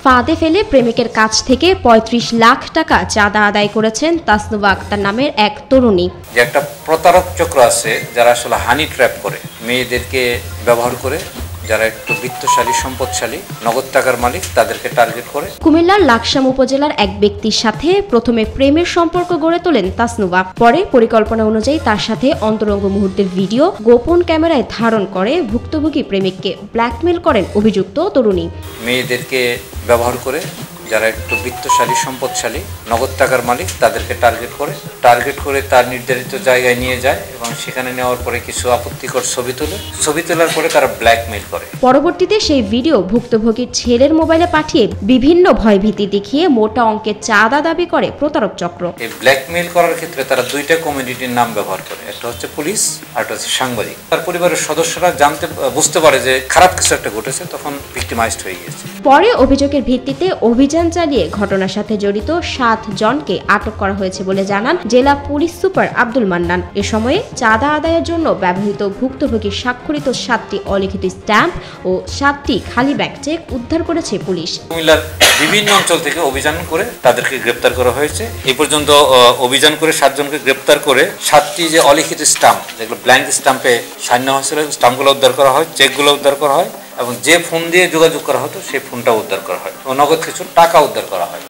ফাঁদে ফেলে প্রেমিকের কাছ থেকে ৩৫ লাখ টাকা চাঁদা আদায় করেছেন তাসনুভা আক্তার নামের এক তরুণী। যে একটা প্রতারক চক্র আছে যারা আসলে হানি ট্র্যাপ করে, মেয়েদেরকে ব্যবহার করে, যারা একটু বিত্তশালী সম্পদশালী নগদ টাকার মালিক তাদেরকে টার্গেট করে। কুমিল্লার লাকসাম উপজেলার এক ব্যক্তির সাথে প্রথমে প্রেমের সম্পর্ক গড়ে তোলেন তাসনুভা। পরে পরিকল্পনা অনুযায়ী তার সাথে অন্তরঙ্গ মুহূর্তের ভিডিও গোপন ক্যামেরায় ধারণ করে ভুক্তভোগী প্রেমিককে ব্ল্যাকমেল করেন অভিযুক্ত তরুণী। মেয়েদেরকে ব্যবহার করে, যারা একটু বিত্তশালী সম্পদশালী নগদ টাকার মালিক তাদেরকে টার্গেট করে তার নির্ধারিত জায়গায় নিয়ে যায় এবং সেখানে নেওয়ার পরে কিছু আপত্তিকর ছবি তোলার পরে তারা ব্ল্যাকমেইল করে। পরবর্তীতে সেই ভিডিও ভুক্তভোগীর ছেলের মোবাইলে পাঠিয়ে বিভিন্ন ভয়ভীতি দেখিয়ে মোটা অঙ্কের চাঁদা দাবি করে প্রতারক চক্র। এই ব্ল্যাকমেইল করার ক্ষেত্রে তারা দুইটা কমিউনিটির নাম ব্যবহার করে, একটা হচ্ছে পুলিশ আর একটা হচ্ছে সাংবাদিক। তার পরিবারের সদস্যরা বুঝতে পারে যে খারাপ কিছু একটা ঘটেছে, তখন ভিক্টিমাইজড হয়ে গিয়েছে। পরে অভিযোগের ভিত্তিতে অভিযান চালিয়ে ঘটনার সাথে জড়িত 7 জনকে আটক করা হয়েছে বলে জানান জেলা পুলিশ সুপার আব্দুল মান্নান। এ সময়ে চাঁদা আদায়ের জন্য ব্যবহৃত ভুক্তভোগীর স্বাক্ষরিত 7টি অলিখিত স্ট্যাম্প ও 7টি খালি ব্যাংক চেক উদ্ধার করেছে পুলিশ। কুমিল্লার বিভিন্ন অঞ্চল থেকে অভিযান করে তাদেরকে গ্রেপ্তার করা হয়েছে। এই পর্যন্ত অভিযান করে 7 জনকে গ্রেপ্তার করে 7টি যে অলিখিত স্ট্যাম্প, যেগুলো ব্ল্যাঙ্ক স্ট্যাম্পে সাইন নেওয়া হয়েছিল, স্ট্যাম্পগুলো উদ্ধার করা হয়, চেকগুলো উদ্ধার করা হয় এবং যে ফোন দিয়ে যোগাযোগ করা হতো সেই ফোনটা উদ্ধার করা হয় ও নগদ কিছু টাকা উদ্ধার করা হয়।